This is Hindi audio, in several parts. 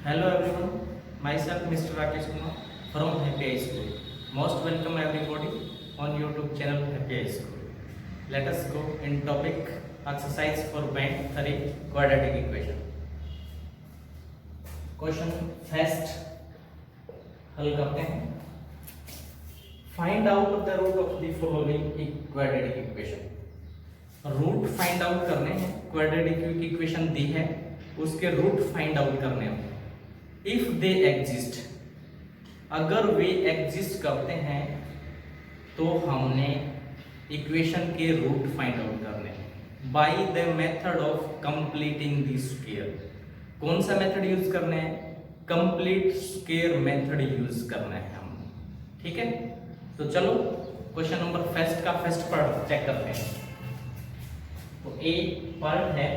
Hello everyone, myself Mr. Rakesh Kumar from Happy High School. Most welcome everybody on YouTube channel Happy High School. Let us go in topic exercise for band 3 quadratic equation. Question first हल करते हैं. Find out the root of the following quadratic equation. Root find out करने हैं. क्वाड्रेटिक इक्वेशन दी है, उसके रूट फाइंड आउट करने हैं. इफ दे एग्जिस्ट, अगर वे एग्जिस्ट करते हैं तो हमने इक्वेशन के रूट फाइंड आउट करने हैं by the method of completing the square. कौन सा मेथड यूज करना है? कंप्लीट स्क्वायर मेथड यूज करना है हम. ठीक है, तो चलो क्वेश्चन नंबर फर्स्ट का फर्स्ट पार्ट चेक करते हैं. तो ए पार्ट है,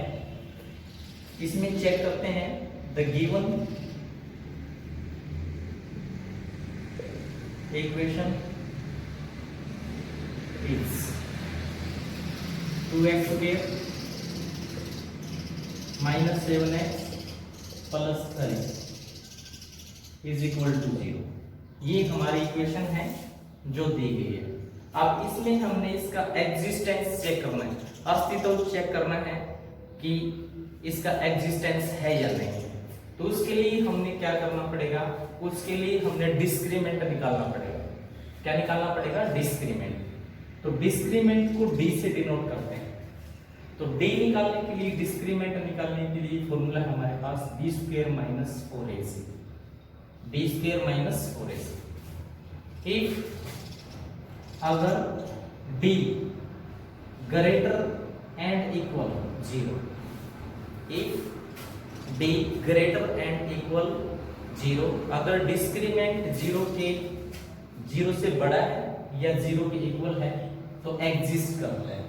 इसमें चेक करते हैं the given equation is 2x square minus 7x plus 3 is equal to 0. ये हमारी इक्वेशन है जो दी गई है. अब इसमें हमने इसका एग्जिस्टेंस चेक करना है, अस्तित्व चेक करना है कि इसका एग्जिस्टेंस है या नहीं. तो उसके लिए हमने क्या करना पड़ेगा? उसके लिए हमने डिस्क्रीमेंट निकालना पड़ेगा. क्या निकालना पड़ेगा? डिस्क्रीमेंट. तो डिस्क्रीमेंट को डी से डिनोट करते हैं. तो डी निकालने के लिए, डिस्क्रीमेंट निकालने के लिए फॉर्मूला हमारे पास b square minus 4ac. B square minus 4ac. If अगर d greater and equal 0, if d greater and equal 0, अगर डिस्क्रीमेंट 0 से बड़ा है या 0 के इक्वल है तो एग्जिस्ट करता है.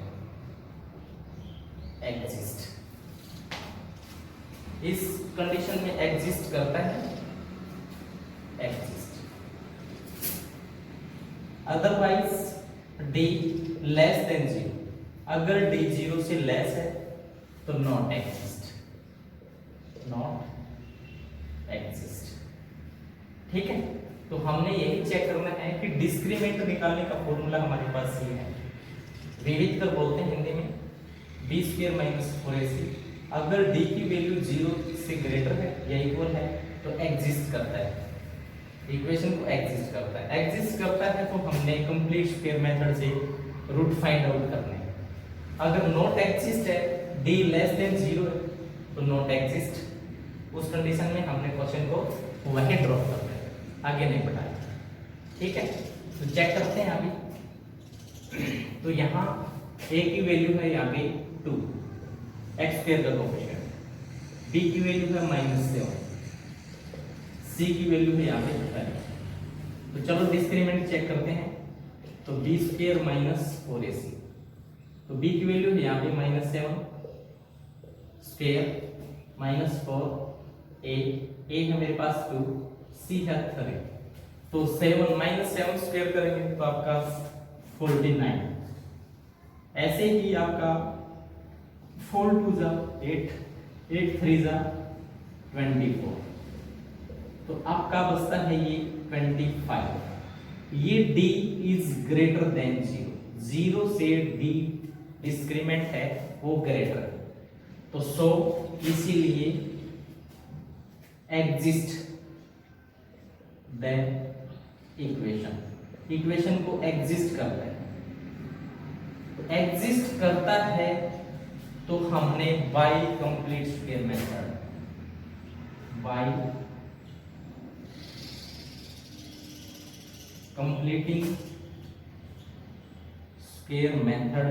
एग्जिस्ट, इस कंडीशन में एग्जिस्ट करता है. Exist. Otherwise D less than 0, अगर डी 0 से लेस है तो नॉट एग्जिस्ट. Not exist. ठीक है, तो हमने यही चेक करना है कि डिस्क्रीमेंट निकालने का फॉर्मूला हमारे पास ये है. विविध कर बोलते हैं हिंदी में, बी स्क्वायर माइनस 4ac. अगर डी की वैल्यू 0 से ग्रेटर है या इक्वल है तो एग्जिस्ट करता है. इक्वेशन को एग्जिस्ट करता है. एग्जिस्ट करता है तो हमने कंप्लीट स्क्वायर मेथड से रूट फाइंड आउट करने हैं. अगर नॉट एग्जिस्ट है, डी लेस देन 0 है तो नॉट एग्जिस्ट. उस कंडीशन में हमने क्वेश्चन को वहीं ड्रॉप करना है, आगे नहीं बढ़ाया. ठीक है, तो चेक करते हैं अभी. तो यहाँ a की वैल्यू है यहाँ पे 2, x स्क्वायर का कोएफिशिएंट. b की वैल्यू है -7, c की वैल्यू है यहाँ पे 3. तो चलो डिस्क्रीमेंट चेक करते हैं. तो b स्क्वायर माइनस 4ac. तो b की वैल्यू है यहाँ पे -7 स्क्वायर माइनस 4, a है मेरे पास 2, c है 3. तो 7 माइनस 7 स्क्वायर करेंगे तो आपका 49. ऐसे ही आपका 4 2 जा 8, 8 3 जा 24. तो आपका बचता है ये 25. ये d इज ग्रेटर देन 0 से d डिस्क्रीमेंट है वो ग्रेटर है. तो सो इसीलिए एग्जिस्ट देन इक्वेशन को एग्जिस्ट करता है. एग्जिस्ट करता है तो हमने by complete square method, by completing square method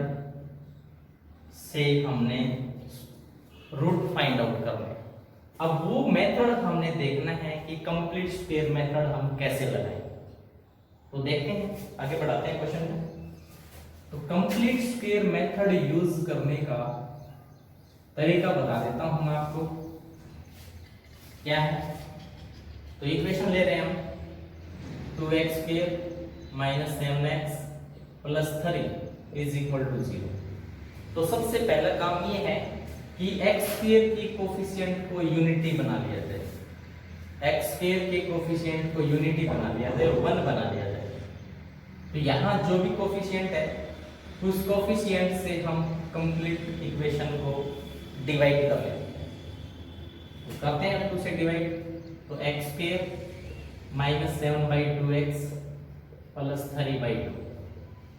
से हमने रूट फाइंड आउट करना है. अब वो मेथड हमने देखना है कि कंप्लीट स्क्वायर मेथड हम कैसे लगाएं. तो देखते हैं, आगे बढ़ाते हैं क्वेश्चन में. तो कंप्लीट स्क्वायर मेथड यूज करने का तरीका बता देता हूं मैं आपको. क्या है? तो इक्वेशन ले रहे हैं हम 2x square minus 7x plus 3 is equal to 0. तो सबसे पहला काम ये है कि x स्क्वायर की कोफिशिएंट को यूनिटी बना लिया जाए. एक्स स्क्वायर के कोफिशिएंट को यूनिटी बना लिया जाए, 1 बना लिया जाए। तो यहाँ जो भी कोफिशिएंट है उस कोफिशिएंट से हम कंप्लीट इक्वेशन को डिवाइड कर लेते हैं। तो करते हैं 2 से डिवाइड, तो x square minus 7/2x plus 3/2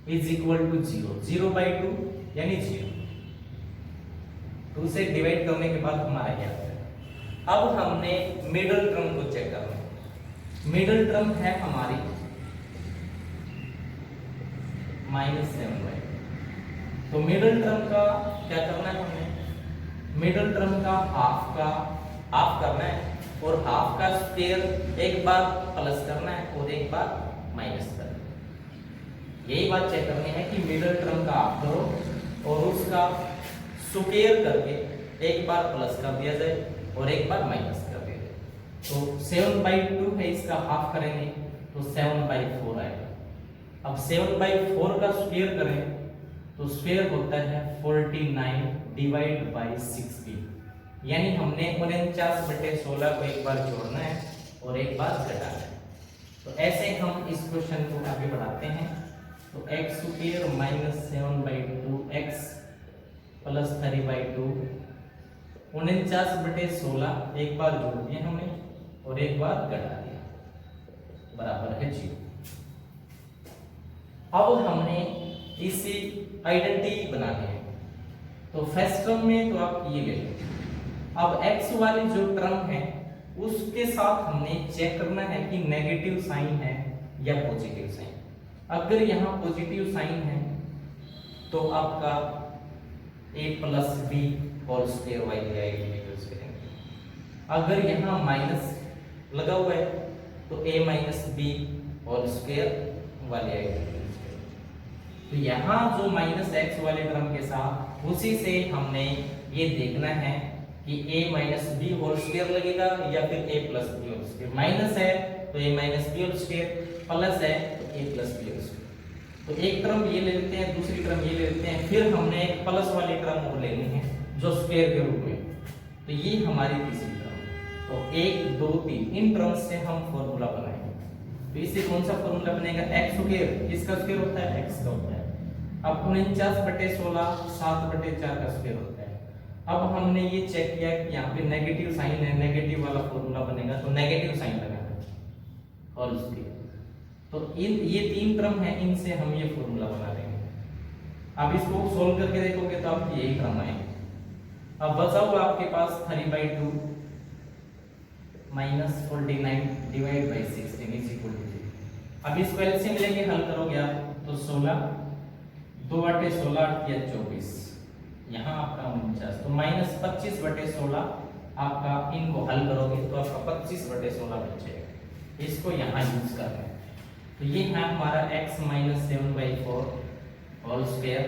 is equal to 0, 0/2 यानी 0। 2 से डिवाइड करने के बाद हमारा क्या है, अब हमने मिडिल टर्म को चेक करना है। मिडिल टर्म है हमारी -7/2। तो मिडिल टर्म का क्या करना है, हमने मिडिल टर्म का हाफ करना है और हाफ का स्क्वायर एक बार प्लस करना है और एक बार माइनस करना है। यही बात चेक करनी है कि मिडिल टर्म का हाफ करो और उसका स्क्वायर करके एक बार प्लस कर दिया जाए और एक बार माइनस कर दिया जाए। तो 7/2 है, इसका हाफ करेंगे तो 7/4 आएगा। अब 7/4 का स्क्वायर करें तो स्क्वायर होता है 49 डिवाइड बाई 60, यानी हमने 49/16 को एक बार जोड़ना है और एक बार घटाना है। तो ऐसे हम इस क्वेश्चन को आगे बढ़ाते हैं। तो x square minus 7/2x plus 3/2, 49/16 एक बार जोड़ दिया हमने और एक बार घटा दिया, बराबर है 0। अब हमने इसी आइडेंटिटी बनानी है। तो फर्स्ट टर्म में तो आप ये ले लो। अब x वाली जो टर्म है उसके साथ हमने चेक करना है कि नेगेटिव साइन है या पॉजिटिव साइन। अगर यहाँ पॉजिटिव साइन है तो आपका a plus b whole square वाली आइडेंटिटी यूज करेंगे। अगर यहाँ माइनस लगा हुआ है तो a minus b whole square वाली आइडेंटिटी यूज करेंगे। तो यहाँ जो माइनस एक्स वाले टर्म के साथ उसी से हमने ये देखना है कि a minus b whole square लगेगा या फिर a plus b whole square. Minus है तो a minus b whole square, plus है तो a plus b whole square. तो एक टर्म ये ले लेते हैं, दूसरी टर्म ये ले लेते हैं, फिर हमने एक प्लस वाली टर्म और लेनी है जो स्क्वायर के रूप में। तो ये हमारी तीसरी टर्म। तो 1 2 3 इन टर्म्स से हम फॉर्मूला बनाएंगे। तो इससे कौन सा फॉर्मूला बनेगा, x स्क्वायर, किसका स्क्वायर होता है, x का होता है। अब 49/16 7/4 का स्क्वायर होता है। अब हमने ये चेक किया कि यहाँ पे नेगेटिव साइन है, नेगेटिव वाला फॉर्मूला बनेगा तो नेगेटिव साइन लगाना होल स्क्वायर। तो ये 3 टर्म है, इनसे हम ये फॉर्मूला बना लेंगे। अब इसको सोल्व करके देखोगे तो आपको यही टर्म आएंगे। अब बचा हुआ आपके पास 3/2 minus 49 divide by 16 is equal to 0। अब इसको एलसीएम लेके हल करोगे आप तो 16 2/16 या 24, यहाँ आपका 49, तो माइनस 25/16 आपका, इनको हल करोगे तो आपका 25/16 बचेगा। इसको यहाँ यूज करना है। तो ये है हमारा x माइनस 7/4 होल स्क्वायर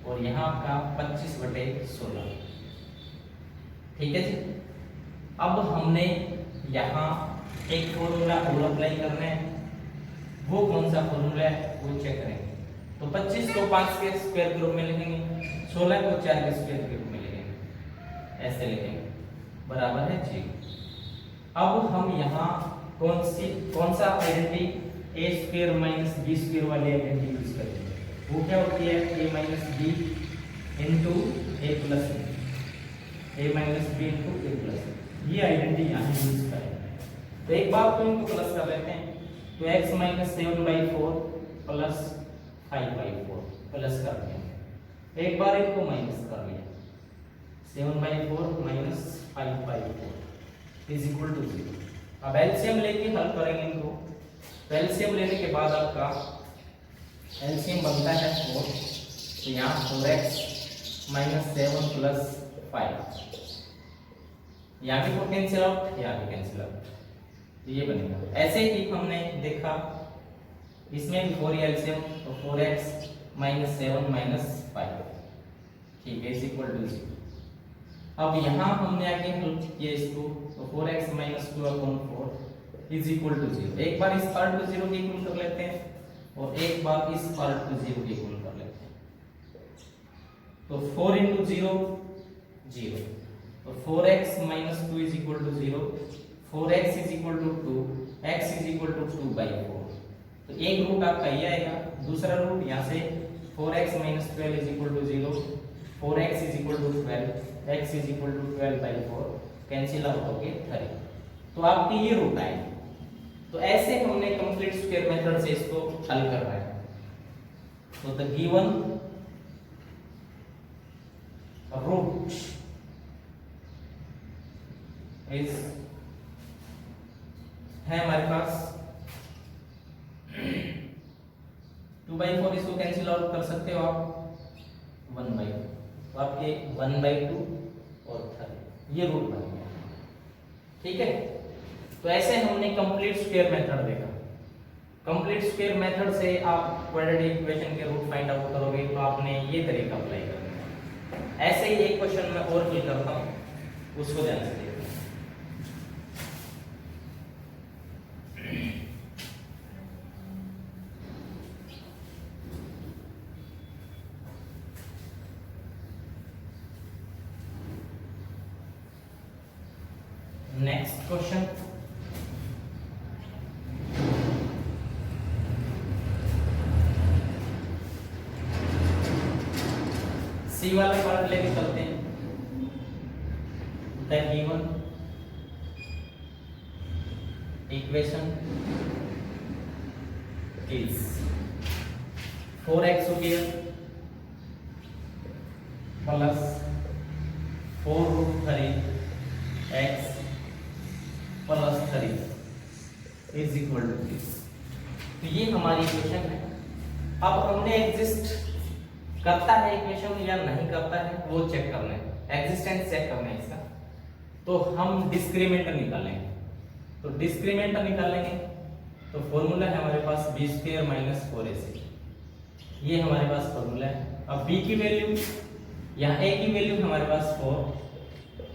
और यहाँ आपका 25/16, ठीक है जी। अब हमने यहाँ एक फॉर्मूला और अप्लाई करना है, वो कौन सा फॉर्मूला है वो चेक करेंगे। तो 25 को 5 के स्क्वायर के रूप में लिखेंगे, 16 को 4 के स्क्वायर के रूप में लिखेंगे, ऐसे लिखेंगे, बराबर है 0। अब हम यहाँ कौन सा identity a square minus b square वाली आइडेंटिटी यूज करेंगे। वो क्या होती है, a minus b into a plus b, a minus b into a plus b, ये आइडेंटिटी यहाँ यूज करेंगे। तो एक बार तो इनको प्लस कर लेते हैं। तो x माइनस 7/4 प्लस 5/4 प्लस कर दिया, एक बार इनको माइनस कर लिया, 7/4 माइनस 5/4 इज इक्वल टू 0। अब एलसीएम लेके हल करेंगे इनको। तो एलसीएम लेने के बाद आपका एलसीएम बनता है 4, तो यहाँ 4x माइनस 7 प्लस 5, यहाँ भी 4 कैंसिल आउट, यहाँ भी कैंसिल आउट, तो ये बनेगा। ऐसे ही हमने देखा इसमें भी 4 एलसीएम, तो 4x माइनस 7 माइनस 5, ठीक है, इज इक्वल टू 0। अब यहाँ हमने आगे हल किया इसको, तो 4x minus 2/4 is equal to 0। एक बार इस पार्ट को 0 के इक्वल कर लेते हैं और एक बार इस पार्ट को 0 के इक्वल कर लेते हैं। तो 4 इंटू 0 0, तो 4x minus 2 is equal to 0, 4x is equal to 2, x is equal to 2/4। तो एक रूट आपका ये आएगा, दूसरा रूट यहाँ से 4x minus 12 is equal to 0, 4x is equal to 12, x is equal to 12/4, cancel out हो गए 3। तो आपके ये रूट आएंगे। तो ऐसे हमने कंप्लीट स्क्वायर मेथड से इसको हल कर रहे हैं। तो द गिवन रूट इज है हमारे पास 2/4, इसको कैंसिल आउट कर सकते हो आप 1/2, तो आपके 1/2 और 3 ये रूट बन गया। ठीक है, तो ऐसे हमने कंप्लीट स्क्वायर मेथड देखा। कंप्लीट स्क्वायर मेथड से आप क्वाड्रेटिक इक्वेशन के रूट फाइंड आउट करोगे, तो आपने ये तरीका अप्लाई करना है। ऐसे ही एक क्वेश्चन मैं और हल करता हूं, उसको ध्यान से देखो। नेक्स्ट क्वेश्चन, सी वाला पार्ट लेके चलते हैं। The given equation is 4x square plus 4√3x plus 3 is equal to this. तो ये हमारी इक्वेशन है। अब हमने एग्जिस्ट करता है इक्वेशन या नहीं करता है वो चेक करना है, एग्जिस्टेंस चेक करना है इसका। तो हम डिस्क्रीमेंट निकालेंगे। तो डिस्क्रीमेंट निकालेंगे तो फॉर्मूला है हमारे पास b² माइनस 4ac, ये हमारे पास फॉर्मूला है। अब b की वैल्यू, यहाँ a की वैल्यू हमारे पास 4,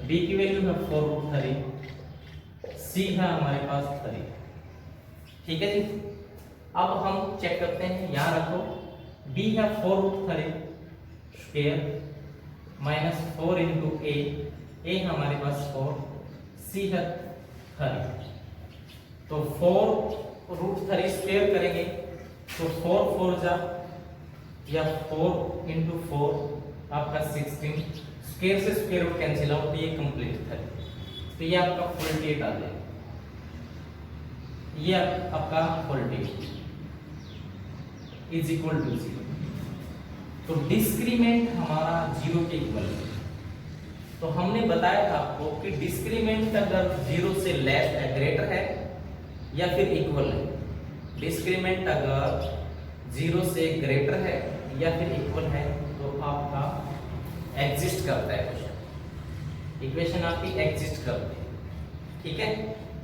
b की वैल्यू है 4√3, c है हमारे पास 3। ठीक है जी, अब हम चेक करते हैं। यहाँ रखो b है 4√3 स्क्वायर माइनस 4 इंटू a हमारे पास 4, c है 3। तो 4√3 स्क्वायर करेंगे तो 4 4 जा या 4 इंटू 4 आपका 16, स्क्वायर से स्क्वायर रूट कैंसिल आउट, ये कंप्लीट 3। तो ये आपका 48 आ जाएगा, ये आपका 48 इज इक्वल टू 0। तो डिस्क्रीमेंट हमारा 0 के इक्वल है। तो हमने बताया था आपको कि डिस्क्रीमेंट अगर 0 से लेस है, ग्रेटर है या फिर इक्वल है। डिस्क्रीमेंट अगर 0 से ग्रेटर है या फिर इक्वल है तो आपका एग्जिस्ट करता है क्वेश्चन, इक्वेशन आपकी एग्जिस्ट करती है। ठीक है,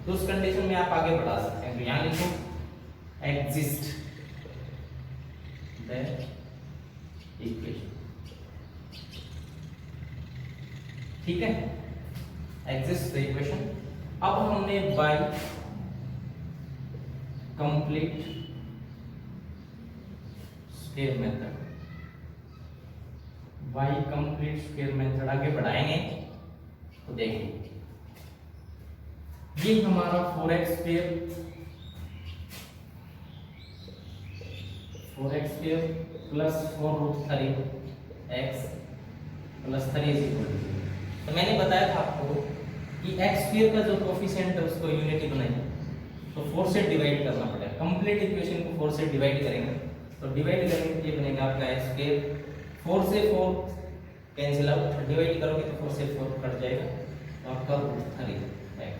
तो उस कंडीशन में आप आगे बढ़ा सकते हैं। तो यहां लिखो एग्जिस्ट द इक्वेशन। ठीक है, एग्जिस्ट द इक्वेशन। अब हमने by complete square method, by complete square method आगे बढ़ाएंगे तो देखेंगे ये हमारा 4x square plus 4√3x plus 3 is equal to 0। तो मैंने बताया था आपको कि x स्क्वायर का जो कोफिशिएंट है उसको यूनिटी बनाइए तो 4 से डिवाइड करना पड़ेगा। कंप्लीट इक्वेशन को 4 से डिवाइड करेंगे तो डिवाइड करेंगे तो ये बनेगा आपका x स्क्वायर, 4 से 4 कैंसिल आउट, डिवाइड करोगे तो 4 से 4 कट जाएगा तो आपका √3x,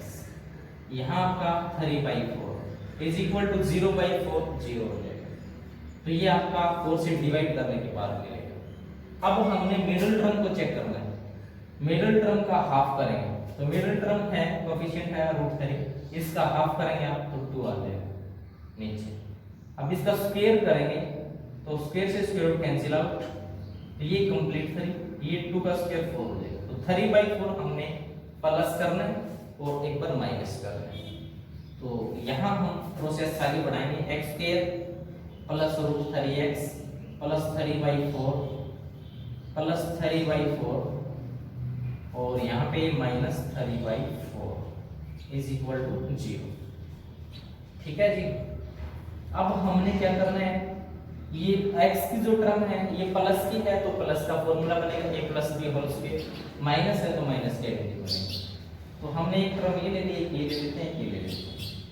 यहाँ आपका 3/4 इज इक्वल टू 0/4, 0 हो जाएगा। तो ये आपका 4 से डिवाइड करने के बाद मिलेगा। अब हमने मिडिल टर्म को चेक करना है, मिडिल टर्म का हाफ करेंगे। तो मिडिल टर्म है कोएफिशिएंट है √3, इसका हाफ करेंगे आप तो 2 आ जाएगा नीचे। अब इसका स्क्वायर करेंगे तो स्क्वायर से स्क्वायर रूट कैंसिल आउट, तो ये कंप्लीट 3, ये 2 का स्क्वायर 4 हो जाएगा। तो 3/4 हमने प्लस करना है और एक बार माइनस करना है। तो यहाँ हम प्रोसेस आगे बढ़ाएंगे, x square plus √3x plus 3/4 plus 3/4 और यहाँ पे माइनस 3/4। Is equal to 0। ठीक है जी। अब हमने क्या करना है, ये x की जो टर्म है ये प्लस की है तो प्लस का फॉर्मूला बनेगा a plus b whole square, minus है तो माइनस के आइडेंटिटी बनेगा। तो हमने एक टर्म ये ले ली, एक ये ले लेते हैं, एक ये ले लेते हैं।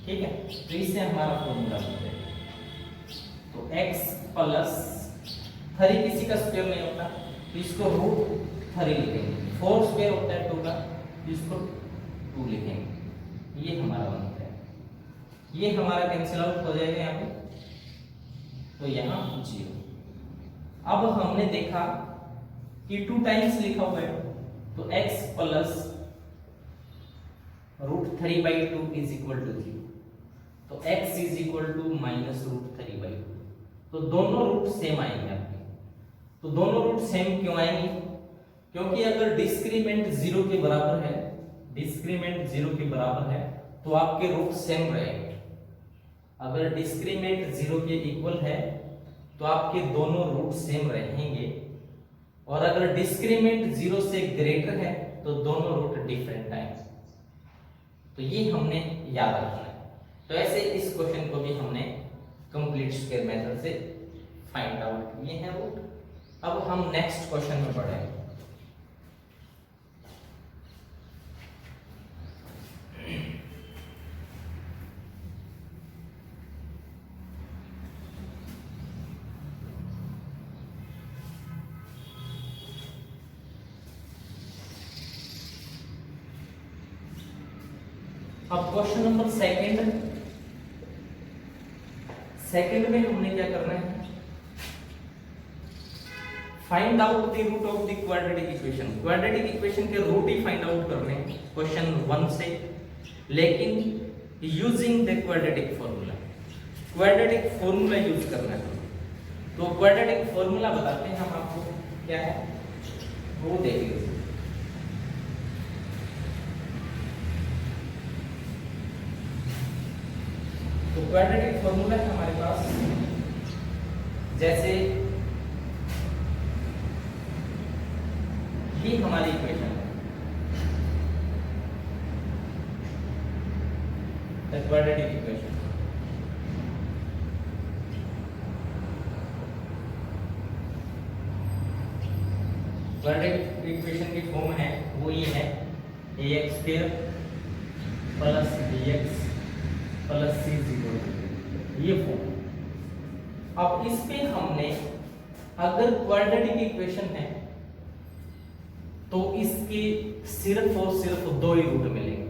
ठीक है, तो इससे हमारा फॉर्मूला बन जाएगा। तो x प्लस 3 किसी का स्क्वायर नहीं होता तो इसको रूट 3 लिखेंगे, 4 स्क्वायर होता है 2 का तो इसको 2 लिखेंगे। ये हमारा बनता है, ये हमारा कैंसिल आउट हो जाएगा यहाँ पे, तो यहाँ 0। अब हमने देखा कि 2 टाइम्स लिखा हुआ है तो x plus √3/2 is equal to 0, तो x is equal to minus √3/2। तो दोनों रूट सेम आएंगे आपके। तो दोनों रूट सेम क्यों आएंगे? क्योंकि अगर डिस्क्रीमेंट 0 के बराबर है, डिस्क्रीमेंट 0 के बराबर है तो आपके रूट सेम रहेंगे। अगर डिस्क्रीमेंट 0 के इक्वल है तो आपके दोनों रूट सेम रहेंगे, और अगर डिस्क्रीमेंट 0 से ग्रेटर है तो दोनों रूट डिफरेंट आएंगे। तो ये हमने याद रखना है। तो ऐसे इस क्वेश्चन को भी हमने कंप्लीट स्क्वायर मेथड से फाइंड आउट किए हैं रूट। अब हम नेक्स्ट क्वेश्चन में बढ़ेंगे। अब क्वेश्चन नंबर सेकंड में हमने क्या करना है, find out the root of the quadratic equation. Quadratic equation के रूट ही फाइंड आउट करने हैं क्वेश्चन 1 से, लेकिन using the quadratic formula. Quadratic formula use करना है। तो क्वाड्रेटिक फॉर्मूला बताते हैं हम आपको क्या है, वो देख लीजिए। तो क्वाड्रेटिक फॉर्मूला है हमारे पास, जैसे ये हमारी इक्वेशन है, the quadratic equation. Quadratic equation की फॉर्म है वो ये है, ax² plus bx plus c equal to ये फॉर्म। अब इस पे हमने अगर क्वाड्रेटिक इक्वेशन है तो इसके सिर्फ और सिर्फ 2 ही रूट मिलेंगे।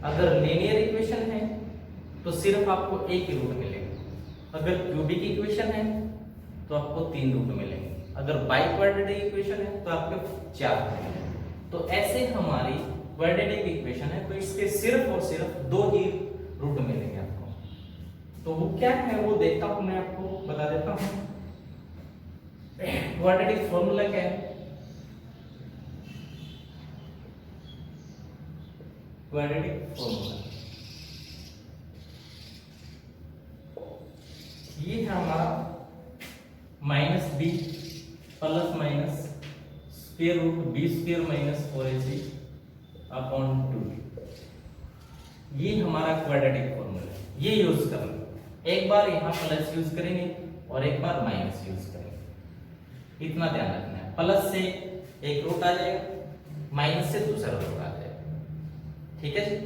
अगर लीनियर इक्वेशन है तो सिर्फ आपको एक ही रूट मिलेगा। अगर क्यूबिक इक्वेशन है तो आपको 3 रूट मिलेंगे। अगर बाई क्वाड्रेटिक इक्वेशन है तो आपके 4 मिलेंगे। तो ऐसे हमारी क्वाड्रेटिक इक्वेशन है तो इसके सिर्फ और सिर्फ 2 ही रूट मिलेंगे आपको। तो वो क्या है वो देखता हूं, मैं आपको बता देता हूं। क्वाड्रेटिक फॉर्मूला क्या है, क्वाड्रेटिक फॉर्मूला ये है हमारा -b plus minus square root b² minus 4ac upon 2। ये हमारा क्वाड्रेटिक फॉर्मूला है, ये यूज करना। एक बार यहाँ प्लस यूज करेंगे और एक बार माइनस यूज करेंगे, इतना ध्यान रखना है। प्लस से एक रूट आ जाएगा, माइनस से दूसरा रूट आ जाएगा। ठीक है जी।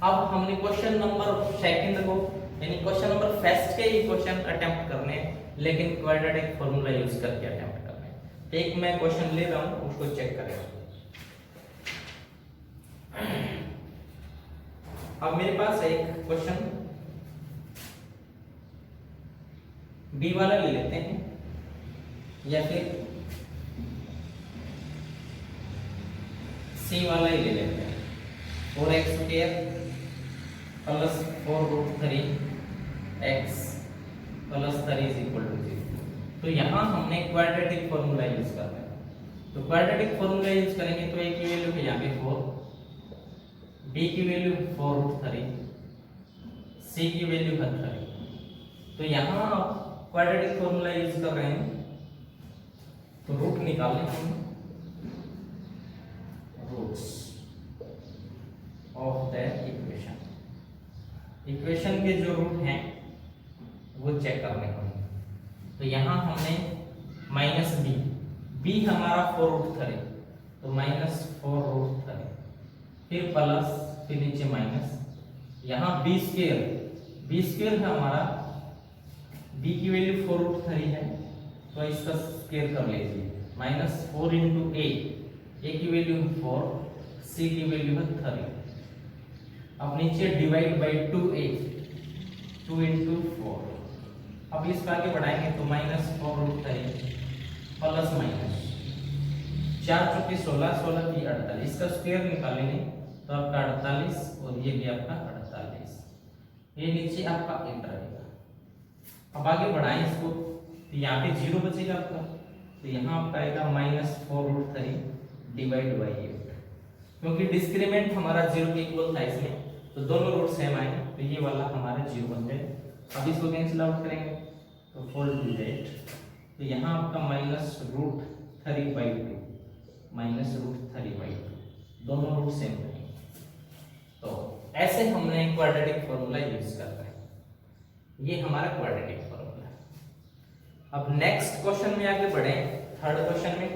अब हमने क्वेश्चन नंबर सेकंड को यानी क्वेश्चन नंबर फर्स्ट के ही क्वेश्चन अटेम्प्ट करने हैं, लेकिन क्वाड्रेटिक फॉर्मूला यूज करके अटेम्प्ट करने हैं। एक मैं क्वेश्चन ले रहा हूं, उसको चेक करें। अब मेरे पास एक क्वेश्चन बी वाला ले लेते हैं, या फिर सी वाला ही ले लेते हैं। 4x² plus 4√3x plus 3 is equal to 0। तो यहाँ हमने क्वाड्रेटिक फॉर्मूला यूज करना है। तो क्वाड्रेटिक फॉर्मूला यूज करेंगे तो a की वैल्यू है यहाँ पे 4, b की वैल्यू 4√3, c की वैल्यू है 3। तो यहाँ क्वाड्रेटिक फॉर्मूला यूज कर रहे हैं तो रूट निकालने हम roots of the equation. Equation के जो रूट हैं वो चेक करने होंगे। तो यहाँ हमने माइनस बी, बी हमारा 4√3, तो -4√3, फिर प्लस, फिर नीचे माइनस, यहाँ बी स्क्वायर है हमारा, बी की वैल्यू 4√3 है तो इसका स्क्वायर कर लीजिए, -4 × ए की वैल्यू 4, सी की वैल्यू है 3। अब नीचे डिवाइड बाई 2a, 2 × 4। अब इसको आगे बढ़ाएंगे तो -4√3 प्लस माइनस 4 चौके 16, 16 की 48, इसका स्क्वायर निकालेंगे तो आपका 48 और ये भी आपका 48, ये नीचे आपका 8 रहेगा। अब आगे बढ़ाएं इसको तो यहाँ पे 0 बचेगा आपका, तो यहाँ आपका आएगा -4√3 डिवाइड बाई 8, क्योंकि डिस्क्रीमेंट हमारा 0 के इक्वल था इसमें, तो दोनों रूट सेम आए तो ये वाला हमारा 0 बन जाएगा। अब इसको कैंसिल आउट करेंगे तो 4 तो यहाँ आपका -√3/2, -√3/2, दोनों रूट सेम रहेंगे। तो ऐसे हमने क्वाड्रेटिक फॉर्मूला यूज करना है, ये हमारा क्वाड्रेटिक फॉर्मूला है। अब नेक्स्ट क्वेश्चन में आगे बढ़े, थर्ड क्वेश्चन में,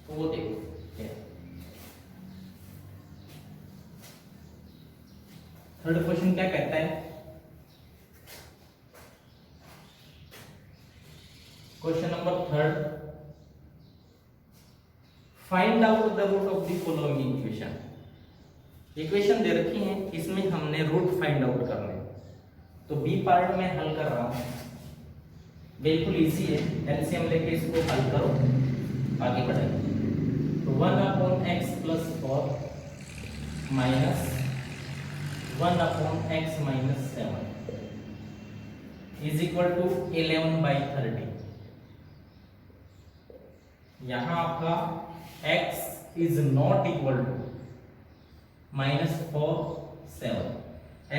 तो वो देखो थर्ड क्वेश्चन क्या कहता है। Question number third, find out the root of the following equation. Equation दे रखी है, इसमें हमने रूट फाइंड आउट करने, तो बी पार्ट में हल कर रहा हूं, बिल्कुल इजी है, एलसीएम लेके इसको हल करो, आगे बढ़ेंगे। तो 1/x + 4 minus 1/x - 7 is equal to 11/30। यहां आपका x is not equal to -4 7,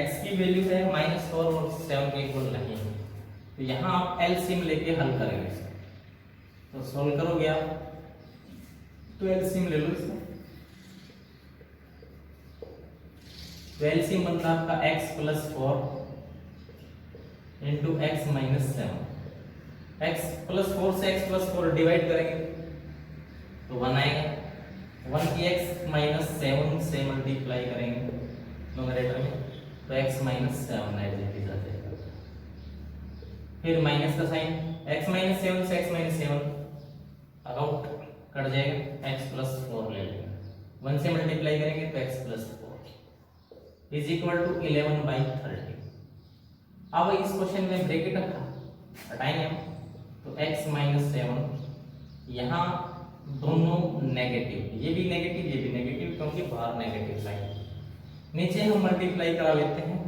x की वैल्यू है -4 और 7 के इक्वल नहीं है, तो यहां आप एलसीएम लेके हल करेंगे इसको। तो सॉल्व करोगे आप तो एलसीएम ले लो इसका, तो एलसीएम बनता है आपका x + 4 × x - 7, x + 4 से x + 4 डिवाइड करेंगे तो 1 आएगा, 1 की x - 7 से मल्टीप्लाई करेंगे न्यूमरेटर में तो x - 7 एज इट इज आ जाएगा। फिर माइनस का साइन, x - 7 से x - 7 आउट कट जाएगा, x + 4 ले लेंगे, 1 से मल्टीप्लाई करेंगे तो x + 4 इज इक्वल टू 11/30। अब इस क्वेश्चन में ब्रैकेट हटाएंगे हम, तो x - 7, यहाँ दोनों नेगेटिव, ये भी नेगेटिव क्योंकि बाहर नेगेटिव साइन, नीचे हम मल्टीप्लाई करा लेते हैं,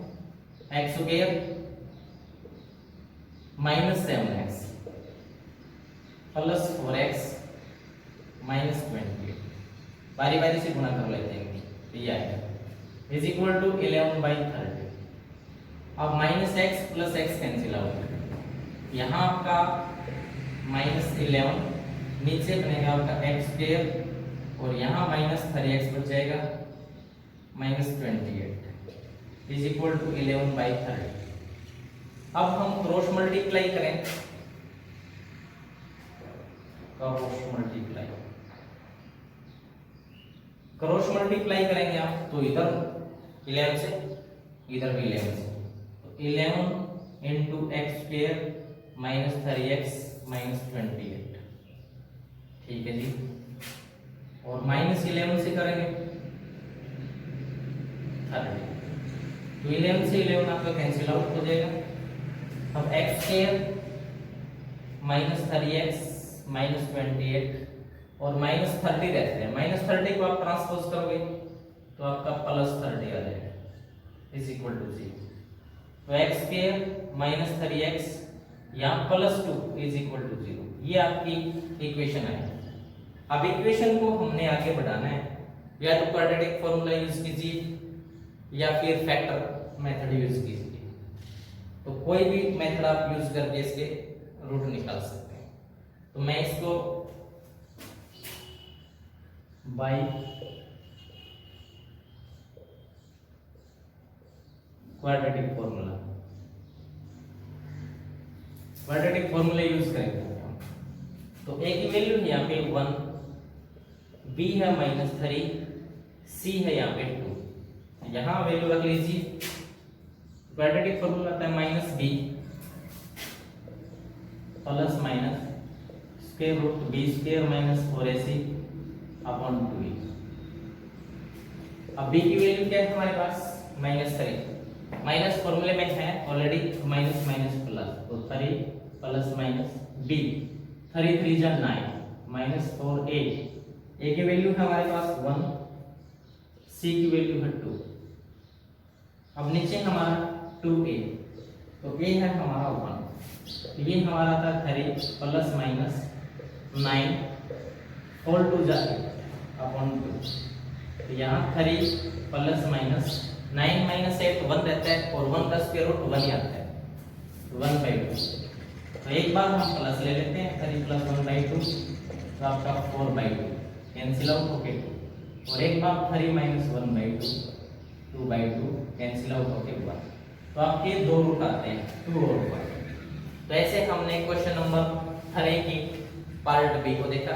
x² - 7x + 4x - 28, बारी बारी से गुणा कर लेते हैं, तो ये आएगा इज इक्वल टू 11/30। अब -x + x कैंसिल आउट, यहाँ आपका -11, नीचे बनेगा आपका x² और यहाँ -3x बच जाएगा -28 इज इक्वल टू 11/30। अब हम क्रॉस मल्टीप्लाई करें, क्रॉस मल्टीप्लाई करेंगे आप तो इधर 11 से इधर भी 11 से, तो 11 × x² - 3x - 28, ठीक है जी। और -11 से करेंगे 30, तो 11 से 11 आपका कैंसिल आउट हो जाएगा। अब x² - 3x - 28 और -30 रहते हैं, -30 को आप ट्रांसपोज करोगे तो आपका +30 आ जाएगा इज इक्वल टू 0। तो x² - 3x यहाँ +2 इज इक्वल टू 0, ये आपकी इक्वेशन है। अब इक्वेशन को हमने आगे बढ़ाना है, या तो क्वाड्रेटिक फॉर्मूला यूज कीजिए या फिर फैक्टर मेथड यूज कीजिए, तो कोई भी मेथड आप यूज करके इसके रूट निकाल सकते हैं। तो मैं इसको by quadratic formula, quadratic formula use करेंगे। तो ए की वैल्यू है यहाँ पे 1, बी है -3, सी है यहाँ पे 2। यहाँ वैल्यू रख लीजिए। क्वाड्रेटिक फॉर्मूला आता है -b plus minus square root b square minus 4ac upon 2e। अब b की वैल्यू क्या है हमारे पास -3, माइनस फॉर्मूले में है ऑलरेडी माइनस माइनस प्लस, तो 3 प्लस माइनस b, 3 3 जा 9 -4a। a की वैल्यू है हमारे पास 1, c की वैल्यू है 2। अब नीचे हमारा 2a, तो a है हमारा 1, तो ये हमारा था 3 प्लस माइनस 9 होल 2 जा अपॉन 2। तो यहाँ 3 प्लस माइनस 9 माइनस 8 1 रहता है और 1 का स्क्वायर रूट 1 ही आता है, 1/2। तो एक बार हम प्लस ले लेते हैं, 3 प्लस 1/2 तो आपका 4/2 कैंसिल आउट होके 2, और एक बार 3 माइनस 1/2 2/2 कैंसिल आउट होके 1। तो आपके दो रूट आते हैं 2 और 1। तो ऐसे हमने क्वेश्चन नंबर 3 की पार्ट बी को देखा।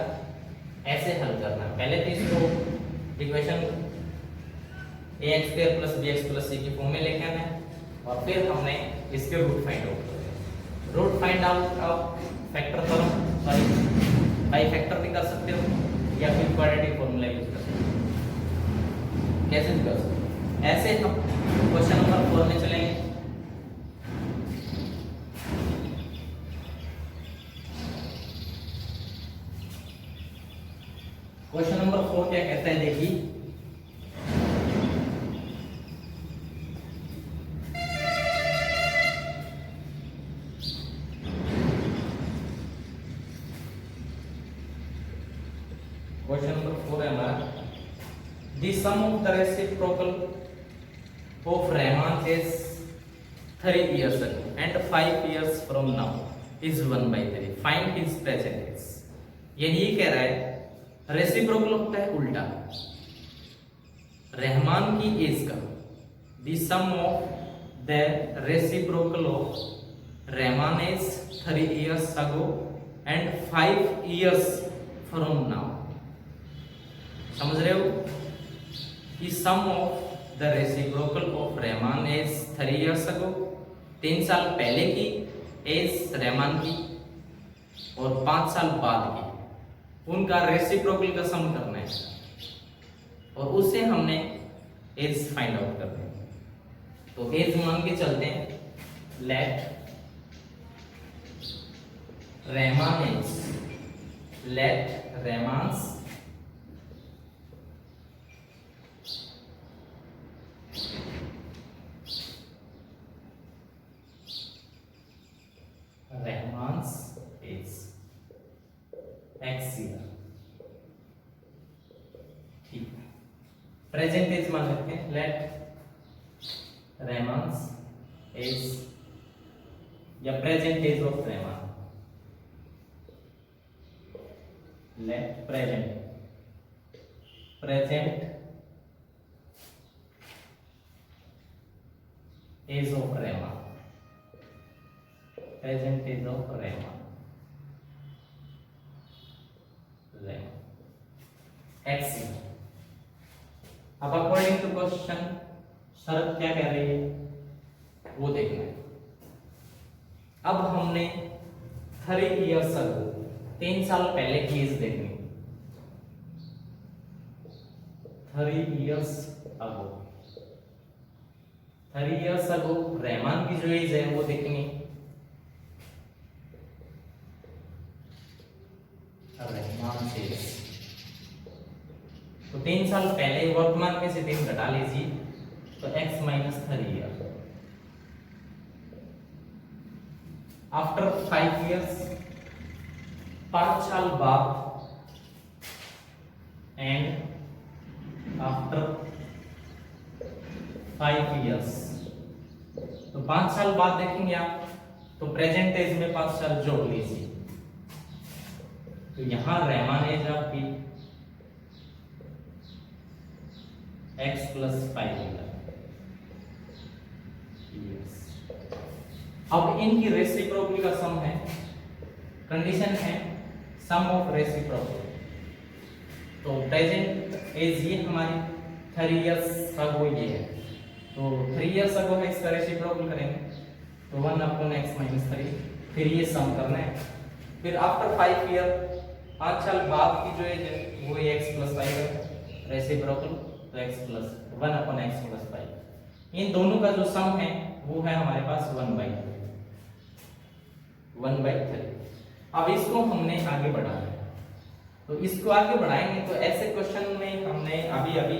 ऐसे हल करना, पहले तो इसको इक्वेशन ax² + bx + c की फॉर्म में लेके आना है, और फिर हमने इसके रूट फाइंड आउट करना है। Root find out of factor theorem, sorry by factor भी कर सकते हो या फिर क्वाड्रेटिक फॉर्मूला यूज कर सकते हो, कैसे भी कर सकते हो। ऐसे हम क्वेश्चन नंबर 4 में चलेंगे। क्वेश्चन नंबर 4 क्या कहता है देखिए, क्वेश्चन नंबर 4 है हमारा, the sum of the reciprocal of Rahman is 3 years ago and 5 years from now is 1/3, find his present age. यही कह रहा है रेसिप्रोकल होता है उल्टा, रहमान की एज का, the sum of the reciprocal of Rahman is 3 years ago and 5 years from now। समझ रहे हो कि sum of the reciprocal of Rahman age 3 years ago, 3 साल पहले की एज रहमान की और 5 साल बाद की, उनका रेसिप्रोकल का सम करना है, और उससे हमने एज फाइंड आउट करना है। तो एज मान के चलते हैं, let Rahman age, let Rahman's Rahman's age x year, ठीक है। प्रेजेंट एज मान लेते हैं, लेट रहमान्स एज या present age of Rahman, let present age of Rahman, present age of Rahman x। अब अकॉर्डिंग टू क्वेश्चन शर्त क्या कह रही है वो देखना है। अब हमने 3 years ago, 3 साल पहले की एज देखनी, 3 years ago, 3 years ago Rahman की जो एज है वो देखनी, रहमान से। तो 3 साल पहले वर्तमान में से 3 घटा लीजिए, तो x - 3 year। आफ्टर 5 years, 5 साल बाद, एंड आफ्टर 5 years, तो 5 साल बाद देखेंगे आप, तो प्रेजेंट एज में 5 साल जोड़ लीजिए, तो यहां रहमान एज आपकी x + 5 होगा, यस। अब इनकी रेसिप्रोकल का सम है, कंडीशन है सम ऑफ रेसिप्रोकल। तो प्रेजेंट एज ये हमारी 3 इयर्स अगो ये है, तो 3 इयर्स अगो है, इसका रेसिप्रोकल करेंगे तो 1/x-3, फिर ये सम करना है। फिर आफ्टर 5 ईयर 5 साल बाद की जो एज है वो x+5 है रेसिप्रोकल, तो x+1/x+5। इन दोनों का जो सम है वो है हमारे पास 1/3। अब इसको हमने आगे बढ़ाना है, तो इसको आगे बढ़ाएंगे तो ऐसे क्वेश्चन में हमने अभी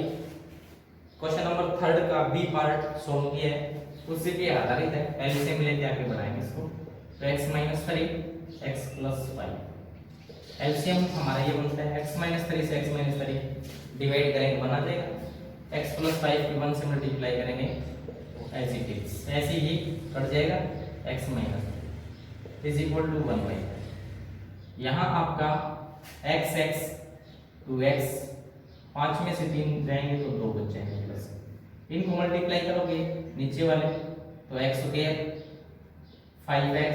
क्वेश्चन नंबर 3 का बी पार्ट सॉल्व किया है, उसी पे आधारित है। एलसीएम लेके आगे बढ़ाएंगे इसको, तो x-3 x+5। एलसीएम हमारा ये बनता है x-3 से x-3 डिवाइड करेंगे 1 आ जाएगा, x+5 की 1 से मल्टीप्लाई करेंगे ऐसे ही ऐसे ही कट जाएगा, x- इज इक्वल टू 1/3। यहाँ आपका x 2x, 5 में से 3 जाएंगे तो 2 बच जाएंगे प्लस, इनको मल्टीप्लाई करोगे नीचे वाले तो x² 5x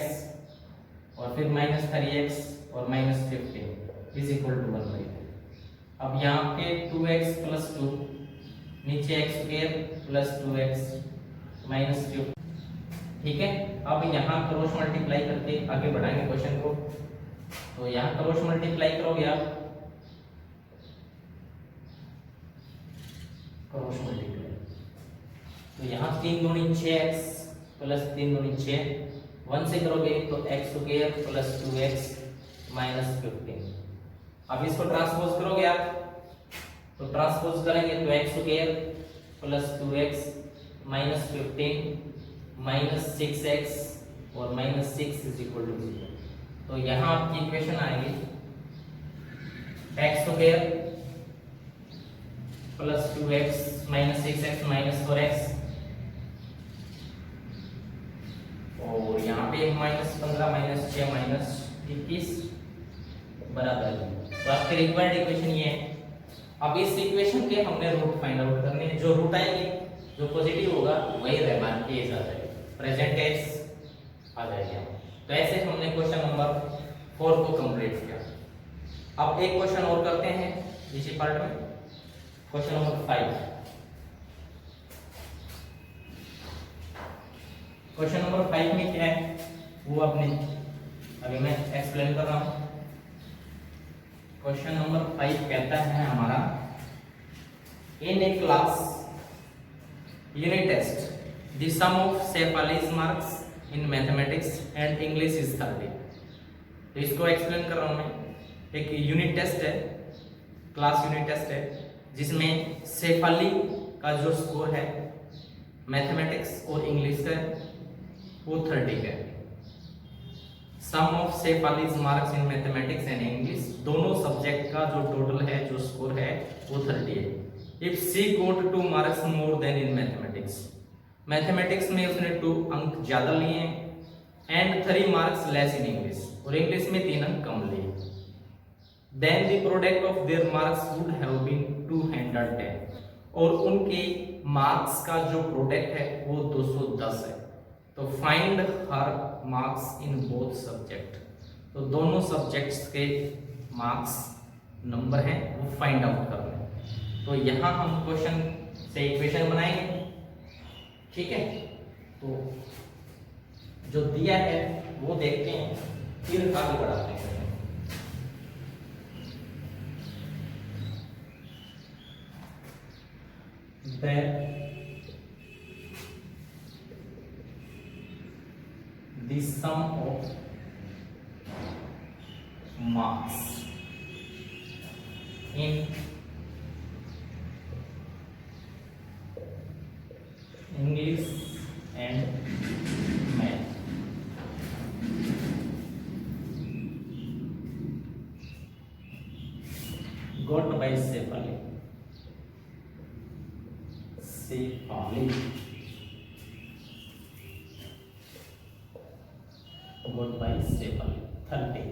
और फिर -3x और -15 इज इक्वल टू 1/3। अब यहाँ पे 2x + 2 नीचे x² + 2x -15, ठीक है। अब यहाँ क्रॉस मल्टीप्लाई करके आगे बढ़ाएंगे क्वेश्चन को, तो यहाँ क्रॉस मल्टीप्लाई करोगे आप, क्रॉस मल्टीप्लाई तो यहाँ 3 दूनी 6x + 3 दूनी 6, 1 से करोगे तो x² + 2x -15। अब इसको ट्रांसपोज करोगे आप, तो ट्रांसपोज करेंगे तो x² + 2x -15 -6x और -6 इज इक्वल टू 0। तो यहाँ आपकी इक्वेशन आएगी x² + 2x -6x -4x, और यहाँ पे -15 -6 -21 बराबर है। तो आपके रिक्वायर्ड इक्वेशन ये है। अब इस इक्वेशन के हमने रूट फाइंड आउट करने हैं, जो रूट आएंगे जो पॉजिटिव होगा वही रहमान की एज आ जाएगी, प्रेजेंट एज आ जाएगी। तो ऐसे हमने क्वेश्चन नंबर 4 को कंप्लीट किया। अब एक क्वेश्चन और करते हैं इसी पार्ट में, क्वेश्चन नंबर 5। क्वेश्चन नंबर 5 में क्या है वो आपने अभी मैं एक्सप्लेन कर रहा हूं। क्वेश्चन नंबर 5 कहता है हमारा, in a class unit test the sum of Shefali's marks in mathematics and English is 30। तो इसको एक्सप्लेन कर रहा हूं मैं। एक यूनिट टेस्ट है, क्लास यूनिट टेस्ट है, जिसमें शेफाली का जो स्कोर है मैथमेटिक्स और इंग्लिश का वो 30 है। Sum of Shefali's marks in mathematics and English, दोनों सब्जेक्ट का जो टोटल है जो स्कोर है वो 30 है। If she got 2 marks more than in mathematics, mathematics में उसने 2 अंक ज्यादा लिए and 3 marks less in English, और इंग्लिश में 3 अंक कम लिए, then the product of their marks would have been 210, और उनके मार्क्स का जो प्रोडक्ट है वो 210 है। तो find her marks in both subject, तो दोनों सब्जेक्ट्स के मार्क्स नंबर हैं वो फाइंड आउट करना है। तो यहाँ हम क्वेश्चन से इक्वेशन बनाएंगे, ठीक है। तो जो दिया है वो देखते हैं, फिर आगे बढ़ाते हैं। The sum of marks in English and math got by Shefali got by Shefali 30.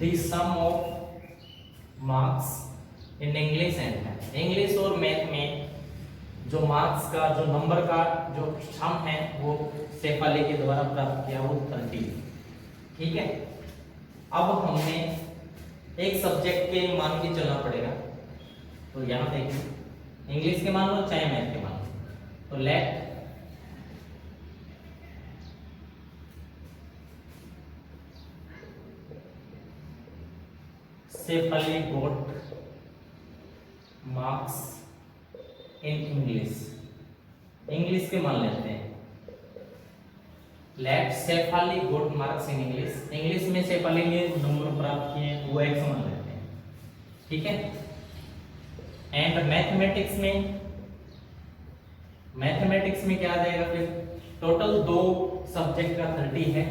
The sum of marks in English and math, English और मैथ में जो मार्क्स का जो नंबर का जो सम है वो शेफाली के द्वारा प्राप्त किया वो 30। ठीक है, अब हमने एक सब्जेक्ट के मान के चलना पड़ेगा। तो यहाँ देखिए इंग्लिश के मान लो चाहे मैथ के मान लो। तो let Shefali got marks in English, English के मान लेते हैं। Let Shefali got marks in English, English में शेफाली ने नंबर प्राप्त किए वो x मान लेते हैं। ठीक है, एंड मैथमेटिक्स में क्या आ जाएगा फिर, टोटल 2 सब्जेक्ट का 30 है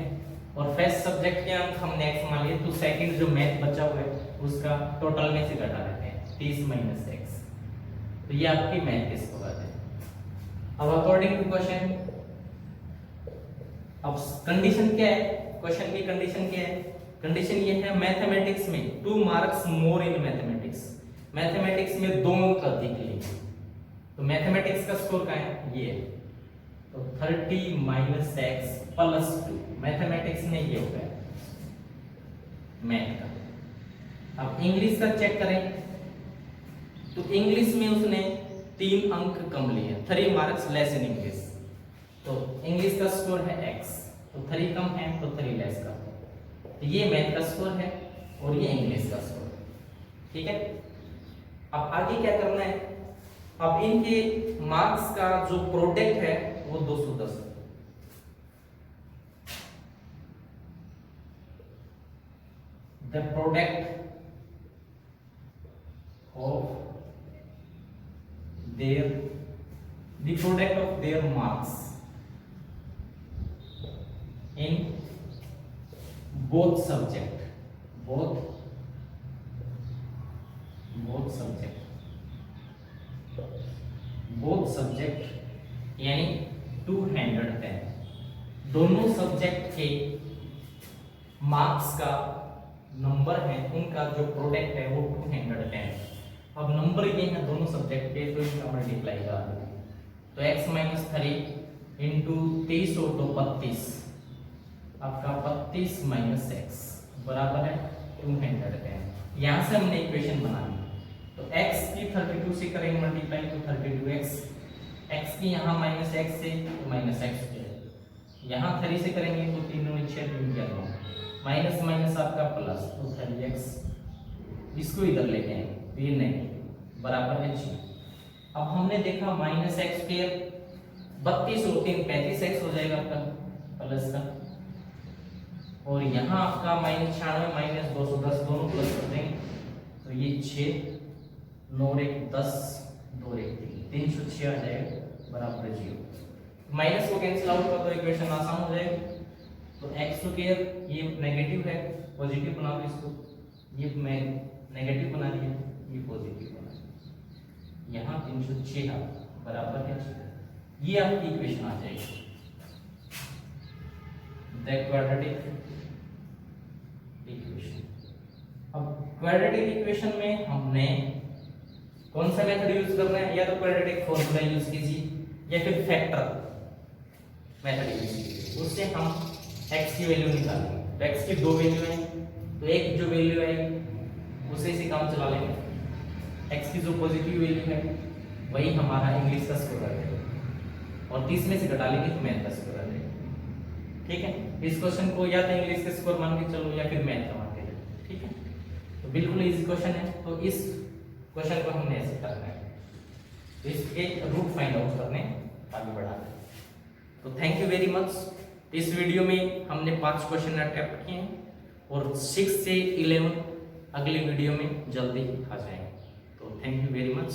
और फर्स्ट सब्जेक्ट के अंक हमने x मान लिए, तो सेकंड जो मैथ बचा हुआ है उसका टोटल में से घटा देते हैं 30 माइनस x। तो ये आपकी मैथ की स्कोर आ जाएगी। अब अकॉर्डिंग टू क्वेश्चन, अब कंडीशन क्या है, क्वेश्चन की कंडीशन क्या है, कंडीशन ये है मैथमेटिक्स में 2 मार्क्स मोर इन मैथमेटिक्स, मैथमेटिक्स में 2 अंक अधिक लिए। तो मैथमेटिक्स का स्कोर क्या है, ये है। तो 30 माइनस x प्लस 2, मैथमेटिक्स में ये होगा मैथ का। अब इंग्लिश का चेक करें तो इंग्लिश में उसने 3 अंक कम लिए, 3 मार्क्स लेस इन इंग्लिश। तो इंग्लिश का स्कोर है x, तो 3 कम है तो 3 लेस का। तो ये मैथ का स्कोर है और ये इंग्लिश का स्कोर है। ठीक है, अब आगे क्या करना है, अब इनके मार्क्स का जो प्रोडक्ट है वो 210 है। The product of their, the product of their marks in both subject, both subject यानी 210, दोनों सब्जेक्ट के मार्क्स का नंबर है उनका जो प्रोडक्ट है वो 210। अब नंबर ये है दोनों सब्जेक्ट के, तो इनका मल्टीप्लाई करा देंगे। तो x माइनस 3 इंटू 30 और 2 32, आपका 32 माइनस x बराबर है 210। यहाँ से हमने इक्वेशन बना ली। तो x की 32 से करेंगे मल्टीप्लाई तो 32x, x की यहाँ माइनस x से तो माइनस x स्क्वायर, यहाँ 3 से करेंगे तो 3 और 6 3 9, माइनस माइनस आपका प्लस तो 3x, इसको इधर लेके आएंगे तो ये नहीं बराबर है 6। अब हमने देखा माइनस x स्क्वायर 32 और 3 35x हो जाएगा आपका प्लस का, और यहाँ आपका माइनस 96 माइनस 210 दोनों प्लस कर देंगे तो ये 6 9 1 10 2 1 3 306 आ जाएगा बराबर 0। माइनस को कैंसिल आउट कर दो इक्वेशन आसान हो जाएगा। तो x स्क्वायर ये नेगेटिव है, पॉजिटिव बना दो इसको, ये मैं नेगेटिव बना दिया, ये पॉजिटिव बना दिया, यहाँ 306 बराबर है 6। ये आपकी इक्वेशन आ जाएगी द क्वाड्रेटिक इक्वेशन। अब क्वाड्रेटिक इक्वेशन में हमने कौन सा मेथड यूज करना है, या तो क्वाड्रेटिक फॉर्मूला यूज कीजिए या फिर फैक्टर मेथड यूज कीजिए, उससे हम x की वैल्यू निकालेंगे। तो x की 2 वैल्यू है, तो एक जो वैल्यू है उसे से काम चला लेंगे, x की जो पॉजिटिव वैल्यू है वही हमारा इंग्लिश का स्कोर आ जाएगा और 30 में से घटा लेंगे तो मैथ का स्कोर आ जाएगा। ठीक है, इस क्वेश्चन को या तो इंग्लिश का स्कोर मान के चलो या फिर मैथ का मान के चलो। ठीक है, तो बिल्कुल इजी क्वेश्चन है। तो इस क्वेश्चन को हमने ऐसे करना है, तो इसके रूट फाइंड आउट करने आगे बढ़ाना है। तो थैंक यू वेरी मच। इस वीडियो में हमने 5 क्वेश्चन अटेम्प्ट किए हैं और 6 से 11 अगली वीडियो में जल्दी आ जाएंगे। तो थैंक यू वेरी मच।